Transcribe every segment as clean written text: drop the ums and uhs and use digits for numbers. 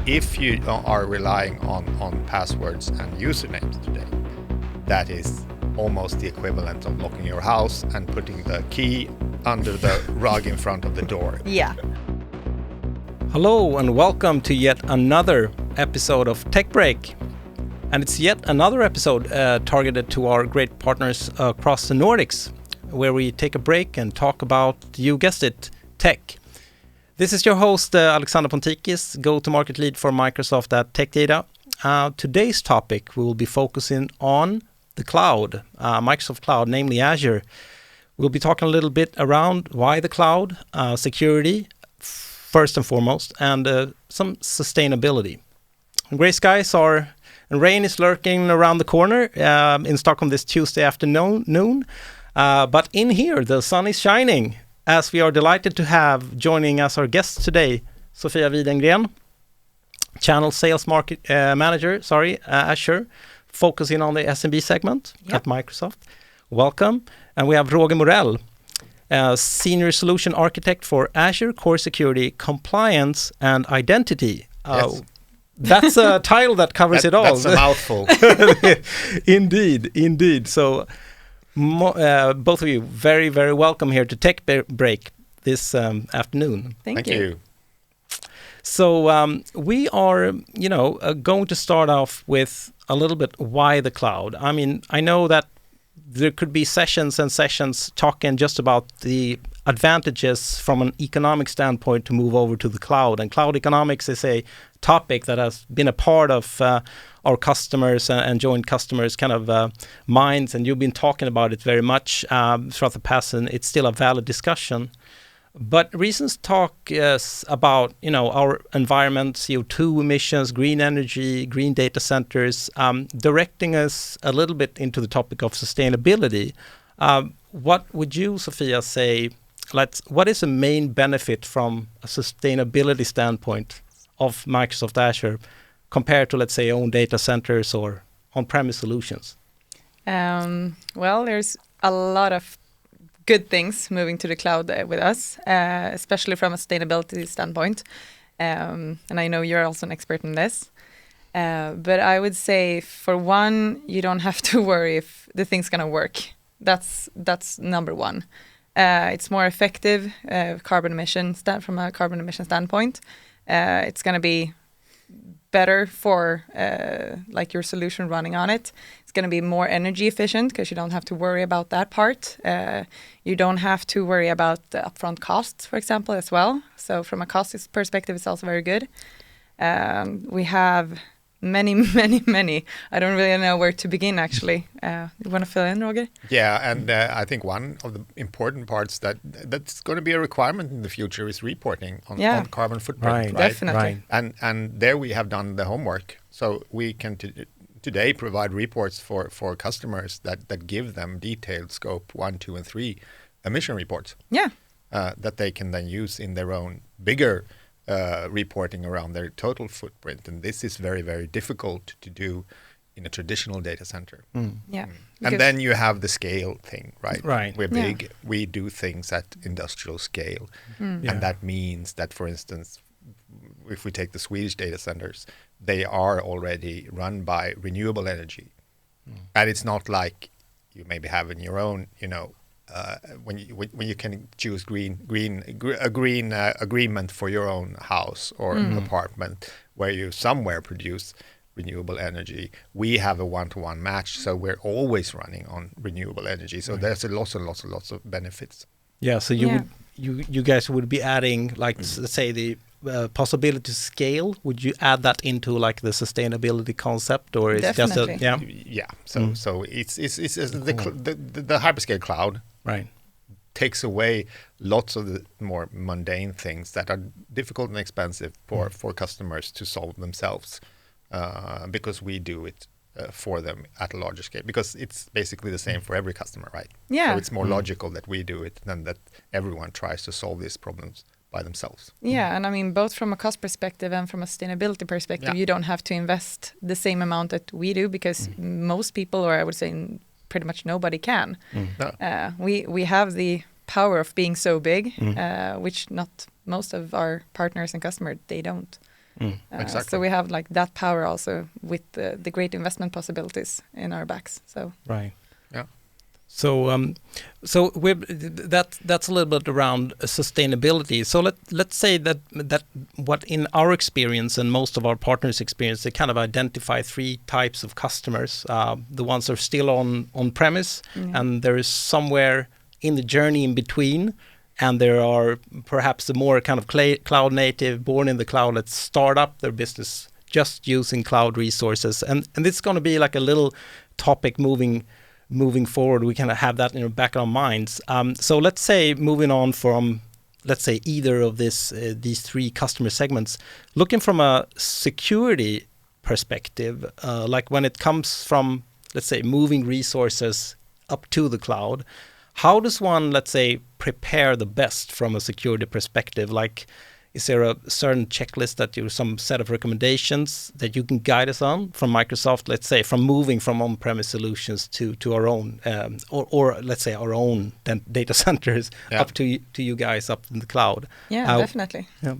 if you are relying on passwords and usernames today, that is almost the equivalent of locking your house and putting the key under the rug in front of the door. Yeah. Hello and welcome to yet another episode of Tech Break. And it's yet another episode targeted to our great partners across the Nordics, where we take a break and talk about, you guessed it, tech. This is your host, Alexander Pontikis, go-to-market lead for Microsoft at Tech Data. Today's topic, we will be focusing on the cloud, Microsoft Cloud, namely Azure. We'll be talking a little bit around why the cloud, security, first and foremost, and some sustainability. Gray skies are, and rain is lurking around the corner in Stockholm this Tuesday afternoon. But in here, the sun is shining, as we are delighted to have joining us our guests today, Sofia Widengren, Channel Sales Manager, Azure, focusing on the SMB segment at Microsoft. Welcome. And we have Roger Morell, Senior Solution Architect for Azure Core Security, Compliance and Identity. Yes. That's a title that covers it all. That's a mouthful. Indeed. So both of you, very, very welcome here to Tech Break this afternoon. Thank you. So we are, going to start off with a little bit why the cloud. I mean, I know that there could be sessions and sessions talking just about the advantages from an economic standpoint to move over to the cloud. And cloud economics is a topic that has been a part of our customers and joint customers kind of minds. And you've been talking about it very much throughout the past, and it's still a valid discussion. But recent talk is about, our environment, CO2 emissions, green energy, green data centers, directing us a little bit into the topic of sustainability. What would you, Sofia, say, what is the main benefit from a sustainability standpoint of Microsoft Azure compared to, let's say, own data centers or on-premise solutions? Well, there's a lot of good things moving to the cloud with us, especially from a sustainability standpoint. And I know you're also an expert in this. But I would say, for one, you don't have to worry if the thing's going to work. That's number one. It's more effective from a carbon emission standpoint. It's going to be better for your solution running on it. It's going to be more energy efficient because you don't have to worry about that part. You don't have to worry about the upfront costs, for example, as well. So from a cost perspective, it's also very good. We have many. I don't really know where to begin, actually. You want to fill in, Roger? Yeah, and I think one of the important parts that's going to be a requirement in the future is reporting on carbon footprint. Right, definitely. Right. And there we have done the homework. So we can today provide reports for customers that give them detailed scope 1, 2, and 3 emission reports. Yeah. That they can then use in their own bigger reporting around their total footprint. And this is very, very difficult to do in a traditional data center. Yeah. And then you have the scale thing, right? Right. We're big. We do things at industrial scale. And that means that, for instance, if we take the Swedish data centers, they are already run by renewable energy. And it's not like you maybe have in your own, when you can choose green agreement for your own house or apartment where you somewhere produce renewable energy. We have a one-to-one match, so we're always running on renewable energy. So there's lots of benefits. Yeah. So you guys would be adding, let's say, the possibility to scale. Would you add that into the sustainability concept, or is it just a So it's the hyperscale cloud. Right. Takes away lots of the more mundane things that are difficult and expensive for customers to solve themselves, because we do it for them at a larger scale, because it's basically the same for every customer, right? Yeah. So it's more logical that we do it than that everyone tries to solve these problems by themselves. Yeah, and I mean, both from a cost perspective and from a sustainability perspective, you don't have to invest the same amount that we do, because most people, or I would say pretty much nobody can. No. We have the power of being so big, which not most of our partners and customers, they don't. Exactly. So we have like that power also with the great investment possibilities in our backs. So Right. Yeah. So that's a little bit around sustainability. So let's say that what in our experience and most of our partners' experience, they kind of identify 3 types of customers. The ones that are still on premise, and there is somewhere in the journey in between, and there are perhaps the more kind of cloud native, born in the cloud, that start up their business just using cloud resources. And it's going to be like a little topic moving forward. We kind of have that in the back of our minds. So let's say moving on from, let's say, either of these 3 customer segments, looking from a security perspective, like when it comes from, let's say, moving resources up to the cloud, how does one, let's say, prepare the best from a security perspective? Like, is there a certain checklist that some set of recommendations that you can guide us on from Microsoft, let's say, from moving from on-premise solutions to our own, or let's say our own data centers up to you guys up in the cloud? Yeah, definitely. Yeah.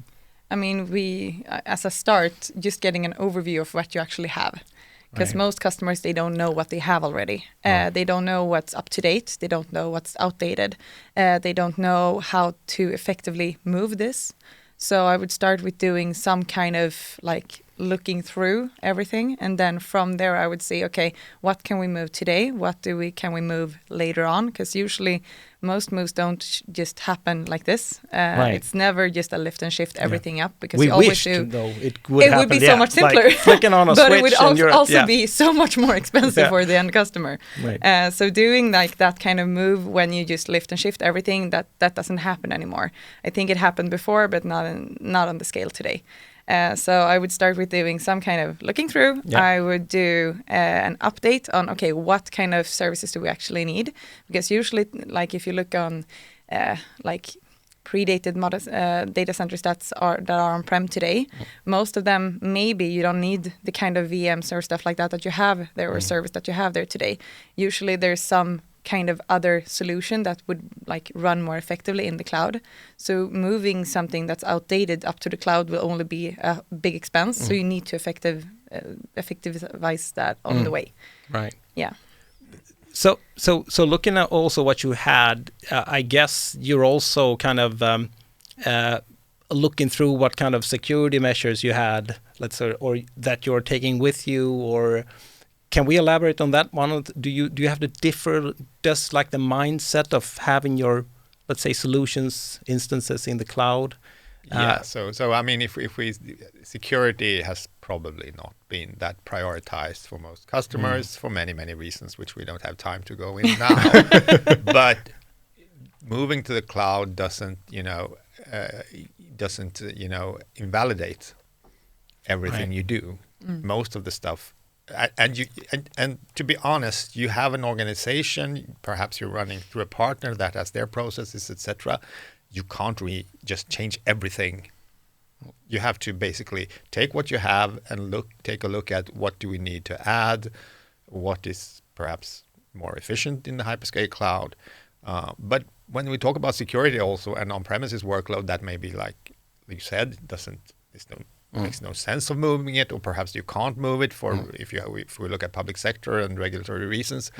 I mean, we, as a start, just getting an overview of what you actually have. Because most customers, they don't know what they have already. They don't know what's up to date. They don't know what's outdated. They don't know how to effectively move this. So I would start with doing some kind of like looking through everything. And then from there, I would say, okay, what can we move today? What can we move later on? Because usually most moves don't just happen like this. It's never just a lift and shift everything up, because we you always wished, do. Though, it would be so much simpler. Like flicking on a but switch, it would also be so much more expensive for the end customer. Right. So doing like that kind of move when you just lift and shift everything, that doesn't happen anymore. I think it happened before, but not on the scale today. So I would start with doing some kind of looking through. I would do an update on, okay, what kind of services do we actually need? Because usually, like if you look on like predated data centers that are on-prem today, most of them, maybe you don't need the kind of VMs or stuff like that you have there, or service that you have there today. Usually there's some kind of other solution that would like run more effectively in the cloud. So moving something that's outdated up to the cloud will only be a big expense. So you need to effectivize that on the way. Right. Yeah. So looking at also what you had, I guess you're also kind of looking through what kind of security measures you had, let's say, or that you're taking with you, or can we elaborate on that one? Do you have to differ? Does like the mindset of having your, let's say, solutions instances in the cloud? So I mean, if we security has probably not been that prioritized for most customers for many reasons, which we don't have time to go in now. But moving to the cloud doesn't invalidate everything you do. Most of the stuff. And to be honest, you have an organization, perhaps you're running through a partner that has their processes, etc. You can't just change everything. You have to basically take what you have and take a look at what do we need to add, what is perhaps more efficient in the hyperscale cloud. But when we talk about security also and on-premises workload, that may be like you said, makes no sense of moving it, or perhaps you can't move it for if we look at public sector and regulatory reasons.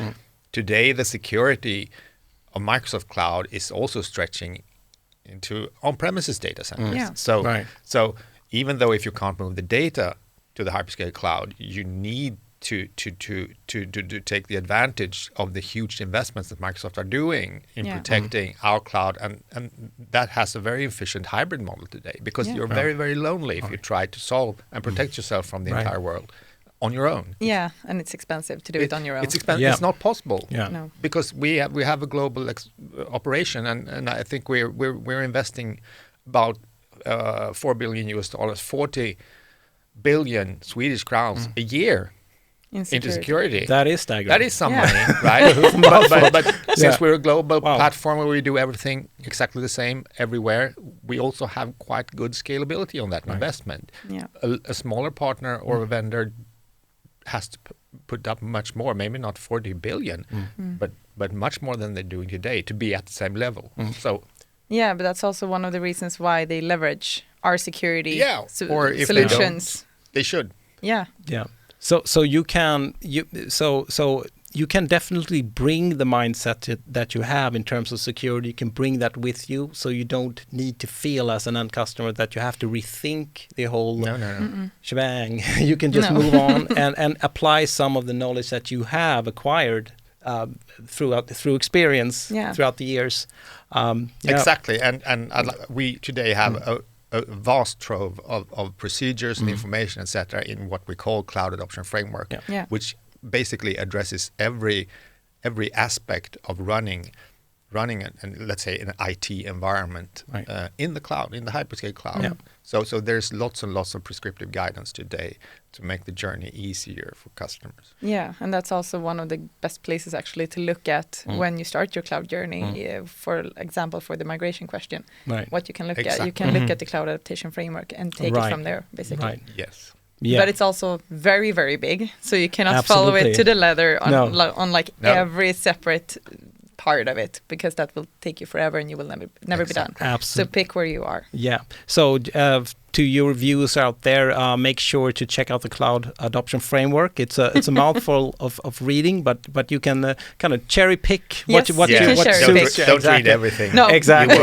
Today, the security of Microsoft Cloud is also stretching into on-premises data centers. So even though if you can't move the data to the hyperscale cloud, you need to take the advantage of the huge investments that Microsoft are doing in protecting our cloud, and that has a very efficient hybrid model today, because you're very, very lonely if you try to solve and protect yourself from the entire world on your own. Yeah, and it's expensive to do it on your own. It's expensive. It's not possible. No. Because we have a global operation, and I think we're investing about $4 billion, 40 billion Swedish crowns a year into security. That is staggering. That is some money, right? but since we're a global platform where we do everything exactly the same everywhere, we also have quite good scalability on that investment. Yeah. A smaller partner or a vendor has to put up much more, maybe not 40 billion, but much more than they're doing today to be at the same level. So Yeah, but that's also one of the reasons why they leverage our security or if solutions. They should. Yeah. Yeah. So you can you can definitely bring the mindset that you have in terms of security. You can bring that with you, so you don't need to feel as an end customer that you have to rethink the whole shebang. You can just move on and apply some of the knowledge that you have acquired through experience throughout the years. Exactly, and we today have a vast trove of procedures and information, etc., in what we call Cloud Adoption Framework, which basically addresses every aspect of running and let's say an IT environment in the cloud, in the hyperscale cloud. Yeah. So there's lots and lots of prescriptive guidance today to make the journey easier for customers. Yeah, and that's also one of the best places actually to look at when you start your cloud journey. For example, for the migration question, what you can look at. You can look at the Cloud Adaptation Framework and take it from there, basically. Right. Yes. Yeah. But it's also very, very big, so you cannot follow it to the letter on every separate part of it, because that will take you forever and you will never be done. Absolutely. So pick where you are. Yeah. So to your viewers out there, make sure to check out the Cloud Adoption Framework. It's a mouthful of reading, but you can kind of cherry pick what you don't read everything. No, exactly.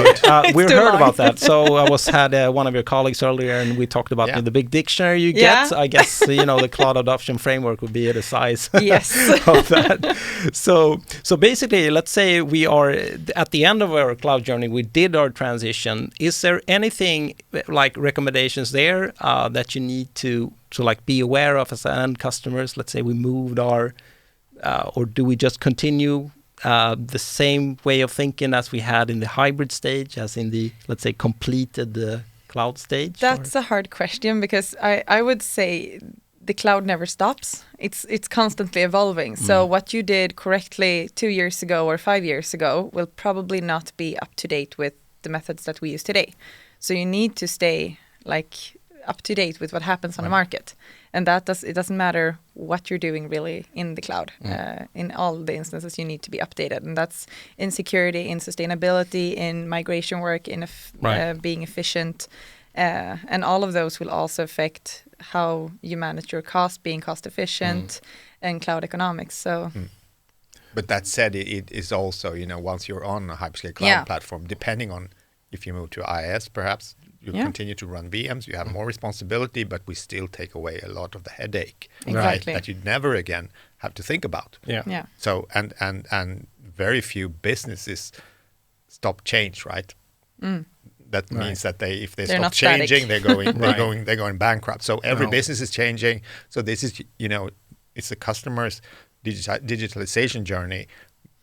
We heard about that. So I had one of your colleagues earlier, and we talked about the big dictionary you get. I guess the Cloud Adoption Framework would be the size of that. So basically, let's say we are at the end of our cloud journey. We did our transition. Is there anything like recommendations there that you need to like be aware of as end customers? Let's say we moved our or do we just continue the same way of thinking as we had in the hybrid stage, as in the, let's say, completed cloud stage? That's a hard question, because I would say the cloud never stops. It's constantly evolving. So what you did correctly 2 years ago or 5 years ago will probably not be up to date with the methods that we use today. So you need to stay up to date with what happens on the market, and it doesn't matter what you're doing really in the cloud. In all the instances, you need to be updated, and that's in security, in sustainability, in migration work, in being efficient, and all of those will also affect how you manage your cost, being cost efficient, and cloud economics. So. But that said, it is also, once you're on a hyperscale cloud platform, depending on if you move to IaaS, perhaps you continue to run VMs, you have more responsibility, but we still take away a lot of the headache that you never again have to think about. Yeah. So and very few businesses stop change, right? That means that if they stop changing, they're going bankrupt. So every business is changing. So this is it's the customer's digitalization journey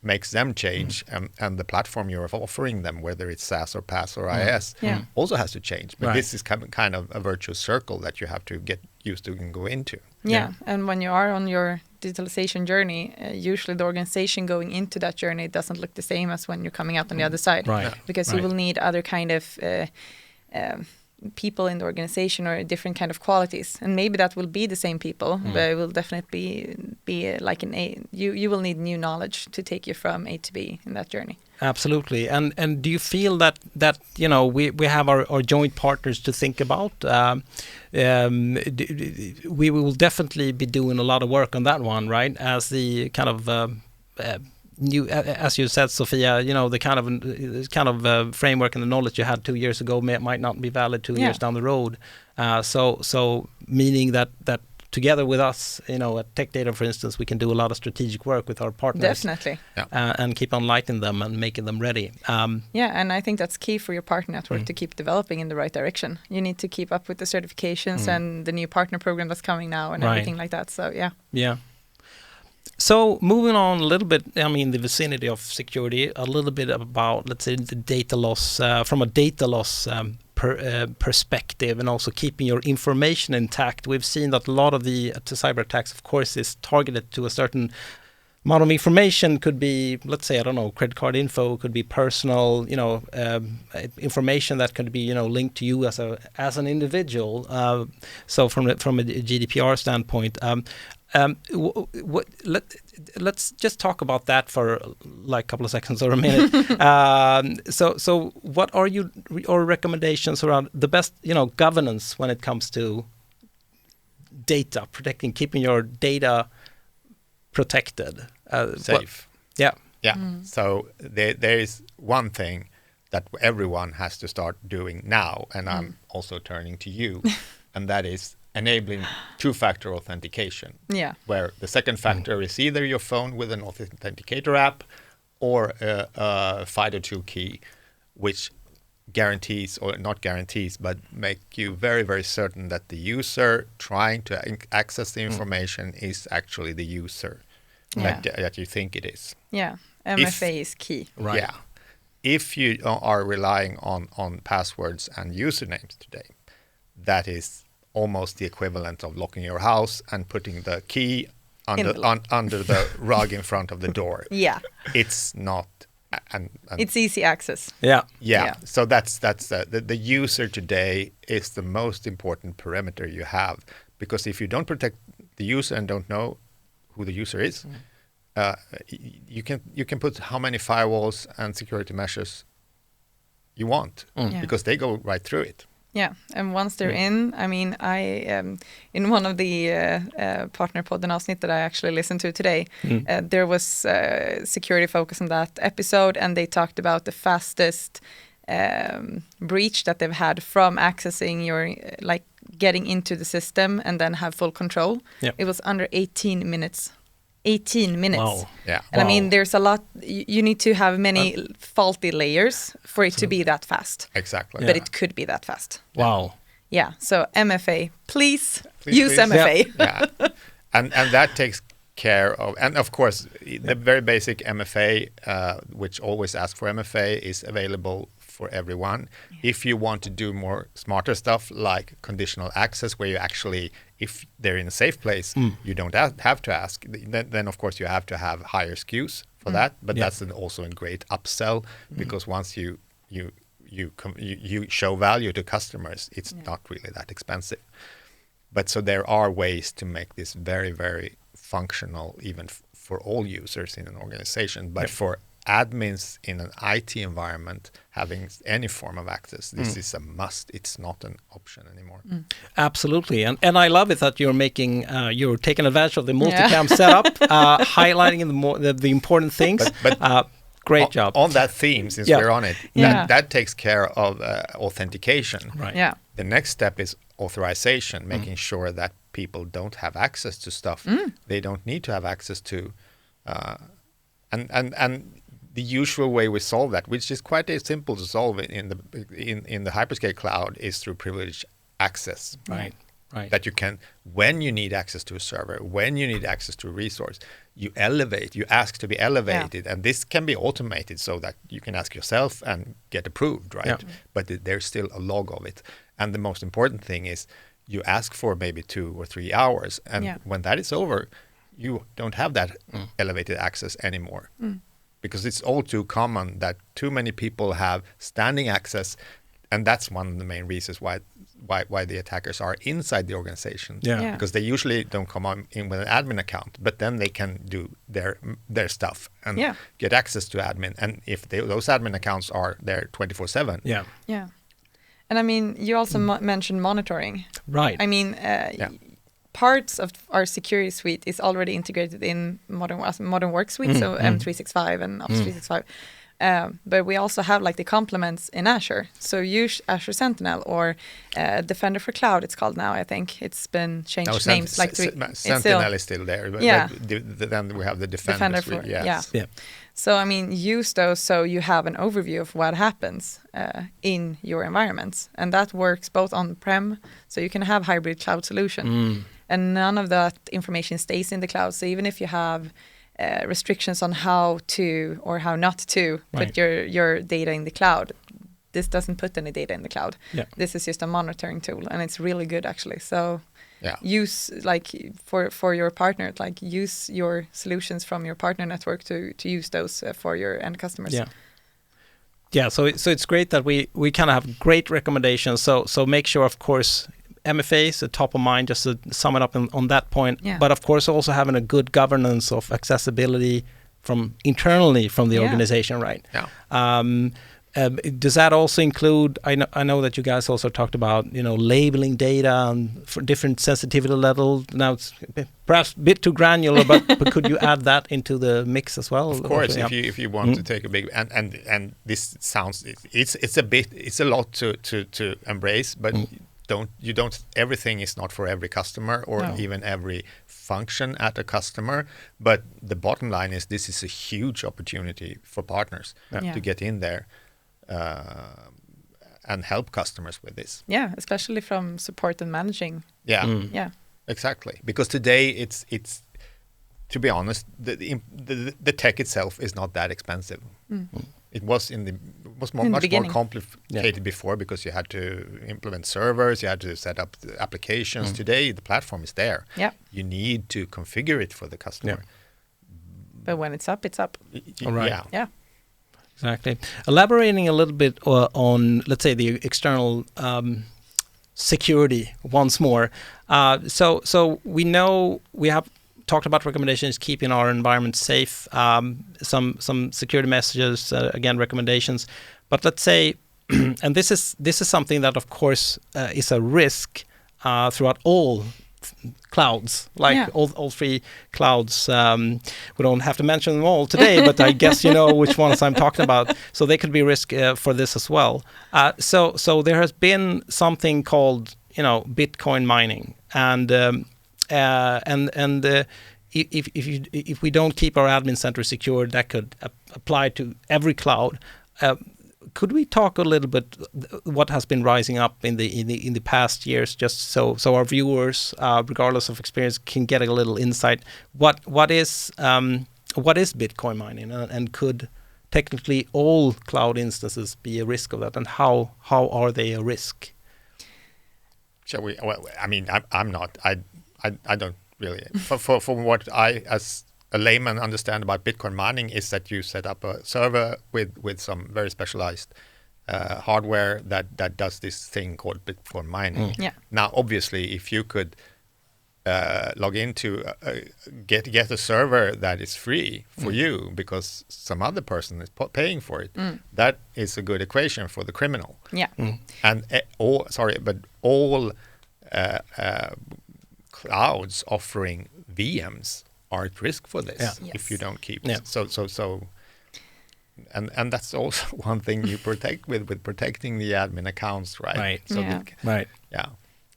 makes them change, and the platform you're offering them, whether it's SaaS or PaaS or IaaS, also has to change. But this is kind of a virtuous circle that you have to get used to and go into. Yeah, and when you are on your digitalization journey, usually the organization going into that journey doesn't look the same as when you're coming out on the other side, because you will need other kind of people in the organization or different kind of qualities, and maybe that will be the same people, but it will definitely be like you will need new knowledge to take you from A to B in that journey. Absolutely. And do you feel that we have our joint partners to think about? We will definitely be doing a lot of work on that one, right? As the kind of new, as you said, Sophia, the kind of framework and the knowledge you had 2 years ago might not be valid 2 years down the road. So meaning that together with us, at Tech Data, for instance, we can do a lot of strategic work with our partners. Definitely. And keep on lighting them and making them ready. And I think that's key for your partner network to keep developing in the right direction. You need to keep up with the certifications and the new partner program that's coming now and everything like that. So, Yeah. So moving on a little bit, the vicinity of security, a little bit about, let's say, the data loss, from a data loss perspective, and also keeping your information intact. We've seen that a lot of the cyber attacks, of course, is targeted to a certain amount of information. Could be, let's say, I don't know, credit card info, could be personal, information that could be, linked to you as an individual. So from a GDPR standpoint, Let's just talk about that for like a couple of seconds or a minute. So what are your recommendations around the best, governance when it comes to data, keeping your data protected, safe? Yeah. So there is one thing that everyone has to start doing now, and I'm also turning to you, and that is enabling two-factor authentication. Yeah. Where the second factor is either your phone with an authenticator app or a FIDO2 key, which guarantees, or not guarantees, but make you very, very certain that the user trying to access the information is actually the user that you think it is. Yeah. MFA is key. Right. Yeah. If you are relying on passwords and usernames today, that is almost the equivalent of locking your house and putting the key under the rug in front of the door. Yeah. It's not. And it's easy access. Yeah. So that's the user today is the most important perimeter you have, because if you don't protect the user and don't know who the user is, you can put how many firewalls and security measures you want, because they go right through it. Yeah, and once they're in, I mean, in one of the Partnerpodden avsnitt that I actually listened to today, there was security focus on that episode, and they talked about the fastest breach that they've had from accessing your, like getting into the system and then have full control. Yep. It was under 18 minutes. 18 minutes. Wow. Yeah. And I mean, there's a lot, you need to have many faulty layers for it to be that fast. Exactly. But it could be that fast. Wow. Yeah. So MFA, please use MFA. Yeah. And that takes care of, and of course, the very basic MFA, which always asks for MFA, is available for everyone. Yeah. If you want to do more smarter stuff like conditional access, where you actually, if they're in a safe place, you don't have to ask. Then of course you have to have higher SKUs for that. But that's also a great upsell, because once you show value to customers, it's not really that expensive. But so there are ways to make this very, very functional, even for all users in an organization. But for admins in an IT environment having any form of access, this is a must. It's not an option anymore. Absolutely, and I love it that you're taking advantage of the multicam setup, highlighting the important things. But great job on that theme. Since we're on it, that takes care of authentication. Right. Yeah. The next step is authorization, making sure that people don't have access to stuff they don't need to have access to, and the usual way we solve that, which is quite simple to solve in the hyperscale cloud, is through privileged access. Right. That you can, when you need access to a server, when you need access to a resource, you ask to be elevated, and this can be automated so that you can ask yourself and get approved, right? Yeah. But there's still a log of it. And the most important thing is you ask for maybe 2 or 3 hours, and when that is over, you don't have that elevated access anymore. Because it's all too common that too many people have standing access, and that's one of the main reasons why the attackers are inside the organization. Yeah. Because they usually don't come in with an admin account, but then they can do their stuff and get access to admin. And if those admin accounts are there 24/7. Yeah. And I mean, you also mentioned monitoring. Right. I mean, parts of our security suite is already integrated in modern work suite, so M365 and Office 365. But we also have like the complements in Azure. So use Azure Sentinel or Defender for Cloud, it's called now, I think. It's been changed names. Sentinel is still there. But then we have the Defender suite. Yeah. So, I mean, use those so you have an overview of what happens in your environments. And that works both on-prem, so you can have hybrid cloud solution. And none of that information stays in the cloud. So even if you have restrictions on how to or how not to put your data in the cloud, this doesn't put any data in the cloud. Yeah. This is just a monitoring tool, and it's really good actually. So use like for your partner, like use your solutions from your partner network to use those for your end customers. Yeah. So it's great that we kind of have great recommendations. So make sure, of course, MFA is top of mind, just to sum it up on that point. Yeah. But of course, also having a good governance of accessibility from internally from the organization, right? Yeah. Does that also include? I know that you guys also talked about labeling data and for different sensitivity level. Now it's perhaps a bit too granular, but could you add that into the mix as well? Of course, if you want to take a big and this sounds it's a lot to embrace, but you don't everything is not for every customer or even every function at a customer. But the bottom line is this is a huge opportunity for partners to get in there. And help customers with this. Yeah, especially from support and managing. Yeah, yeah, exactly. Because today it's to be honest, the tech itself is not that expensive. It was much more complicated before because you had to implement servers, you had to set up the applications. Today the platform is there. Yeah, you need to configure it for the customer. Yeah. But when it's up, it's up. All right. Yeah. Yeah. Exactly. Elaborating a little bit on, let's say, the external security once more. So we know we have talked about recommendations, keeping our environment safe, some security messages, again, recommendations. But let's say, and this is something that, of course, is a risk throughout all clouds, like all three clouds. We don't have to mention them all today, but I guess you know which ones I'm talking about. So they could be risk for this as well. So there has been something called Bitcoin mining, and if we don't keep our admin center secure, that could apply to every cloud. Could we talk a little bit what has been rising up in the past years, just so our viewers, regardless of experience, can get a little insight? What is Bitcoin mining, and could technically all cloud instances be a risk of that, and how are they a risk? Shall we? Well, I mean, I'm not. I don't really. For what I as a layman understand about Bitcoin mining is that you set up a server with some very specialized hardware that does this thing called Bitcoin mining. Yeah. Now, obviously, if you could log into get a server that is free for you because some other person is paying for it, that is a good equation for the criminal. Yeah. And all clouds offering VMs are at risk for this if you don't keep it. So and that's also one thing you protect with protecting the admin accounts, right? Right. So right. Yeah.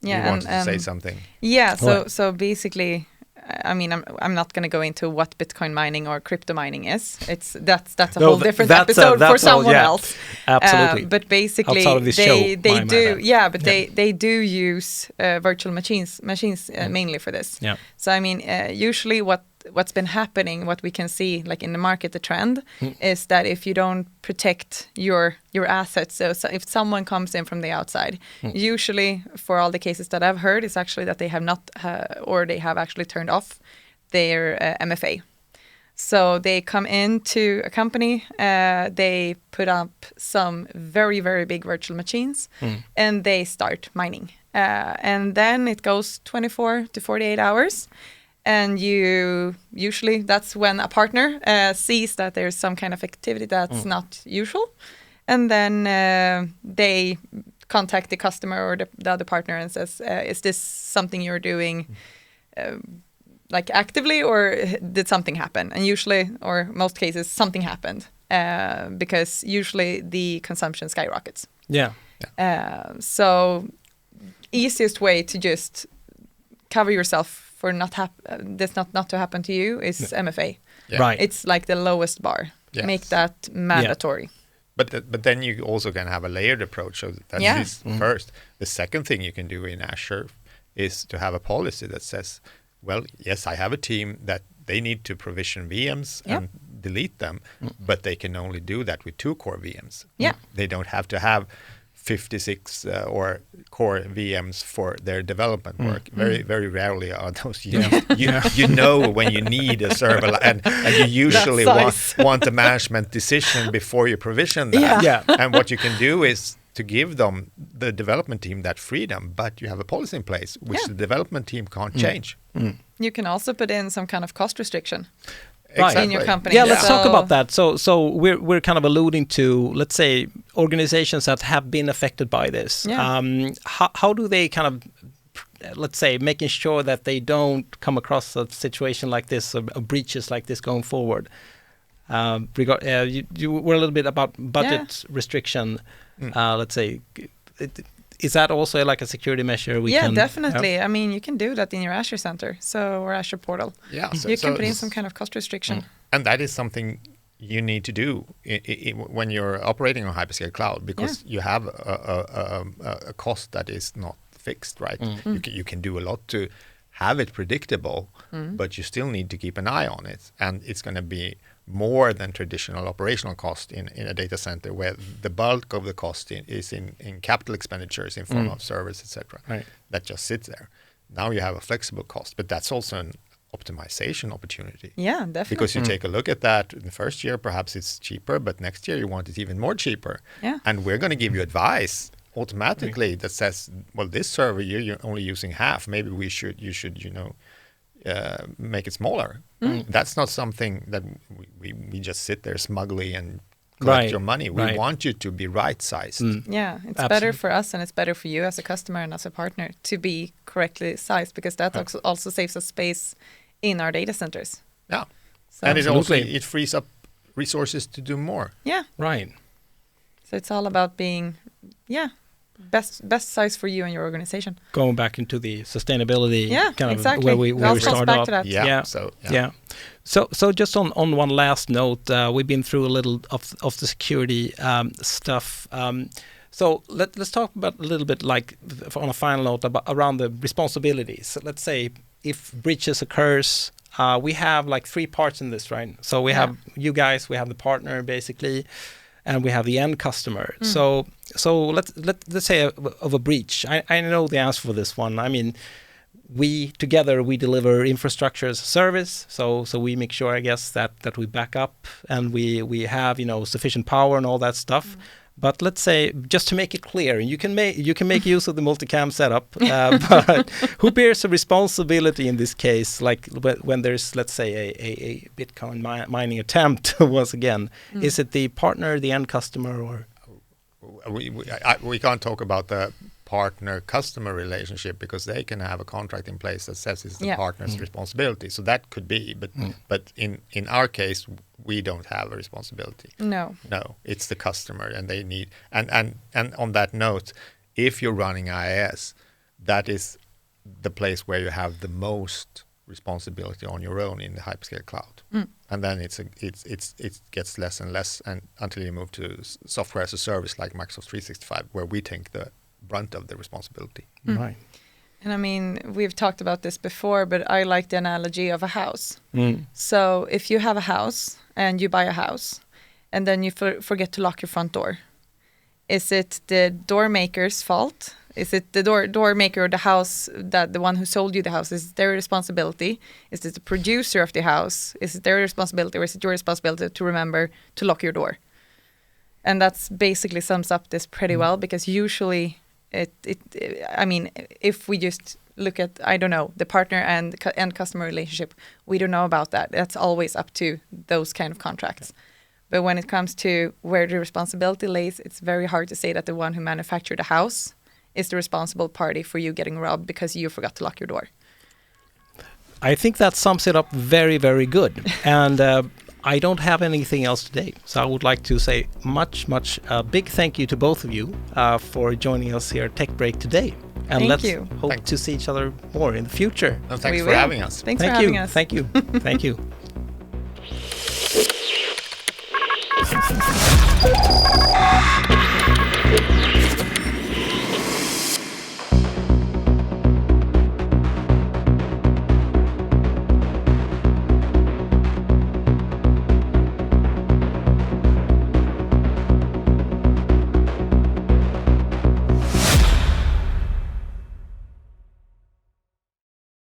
Yeah. You wanted to say something. Yeah. So basically, I mean, I'm not going to go into what Bitcoin mining or crypto mining is. That's a whole different episode for someone else. Absolutely. But basically, they do. Yeah, but they do use virtual machines mainly for this. Yeah. So I mean, usually what's been happening, what we can see like in the market, the trend is that if you don't protect your assets, so if someone comes in from the outside, usually for all the cases that I've heard, it's actually that they have not or they have actually turned off their MFA. So they come into a company, they put up some very, very big virtual machines, and they start mining. And then it goes 24 to 48 hours. And usually that's when a partner sees that there's some kind of activity that's not usual. And then they contact the customer or the other partner and says, is this something you're doing like actively, or did something happen? And usually, or most cases, something happened because usually the consumption skyrockets. Yeah. So easiest way to just cover yourself for not to happen to you is MFA. Yeah. Right. It's like the lowest bar. Yes. Make that mandatory. But then you also can have a layered approach. So that is first. The second thing you can do in Azure is to have a policy that says, well, yes, I have a team that they need to provision VMs and delete them, but they can only do that with 2 core VMs. Yeah. They don't have to have 56 or core VMs for their development work. Very, very rarely are those used. You know when you need a server, and you usually want a management decision before you provision that. Yeah. And what you can do is to give them, the development team, that freedom, but you have a policy in place which the development team can't change. You can also put in some kind of cost restriction. Exactly. In your company. Yeah, let's talk about that. So we're kind of alluding to, let's say, organizations that have been affected by this. Yeah. How do they kind of, let's say, making sure that they don't come across a situation like this or breaches like this going forward? You were a little bit about budget restriction. Let's say, is that also like a security measure? Definitely. I mean, you can do that in your Azure Center, or Azure portal. Yeah, you can put in some kind of cost restriction. And that is something you need to do when you're operating on hyperscale cloud, because you have a cost that is not fixed, right? You can do a lot to have it predictable, but you still need to keep an eye on it. And it's going to be more than traditional operational cost in a data center, where the bulk of the cost is in capital expenditures in form of servers, etc. Right. That just sits there. Now you have a flexible cost, but that's also an optimization opportunity. Yeah, definitely. Because you take a look at that in the first year, perhaps it's cheaper, but next year you want it even more cheaper. Yeah. And we're going to give you advice automatically that says, well, this server you're only using half. Maybe you should make it smaller. That's not something that we just sit there smugly and collect your money. We want you to be right-sized. Yeah, it's better for us, and it's better for you as a customer and as a partner to be correctly sized, because that also saves us space in our data centers. Yeah, so. And it frees up resources to do more. Yeah. Right. So it's all about being, best size for you and your organization. Going back into the sustainability kind of where we started off. So just on one last note, we've been through a little of the security stuff. So let's talk about a little bit, like on a final note, around the responsibilities. So let's say if breaches occurs, we have like 3 parts in this, right? So we have you guys, we have the partner basically, and we have the end customer. So let's say of a breach. I know the answer for this one. I mean, we deliver infrastructure as a service. So we make sure, I guess, that we back up and we have sufficient power and all that stuff. But let's say, just to make it clear, you can make use of the multicam setup, but who bears the responsibility in this case? Like when there's, let's say, a Bitcoin mining attempt once again, is it the partner, the end customer, or? We can't talk about the partner-customer relationship, because they can have a contract in place that says it's the partner's responsibility. So that could be, but in our case, we don't have a responsibility. No, it's the customer, and they need. And on that note, if you're running IaaS, that is the place where you have the most responsibility on your own in the hyperscale cloud. And then it gets less and less, and until you move to software as a service like Microsoft 365, where we take the brunt of the responsibility. Right. And I mean, we've talked about this before, but I like the analogy of a house. So if you have a house and you buy a house and then you forget to lock your front door, is it the door maker's fault? Is it the door maker or the house, that the one who sold you the house, is it their responsibility? Is it the producer of the house? Is it their responsibility, or is it your responsibility to remember to lock your door? And that's basically sums up this pretty well, because usually I mean, if we just look at, I don't know, the partner and end customer relationship, we don't know about that. That's always up to those kind of contracts. But when it comes to where the responsibility lays, it's very hard to say that the one who manufactured the house is the responsible party for you getting robbed because you forgot to lock your door. I think that sums it up very, very good. And I don't have anything else today. So I would like to say much big thank you to both of you for joining us here at Tech Break today. And let's hope to see each other more in the future. And thanks for having us. Thanks for having us. Thank you. Thank you.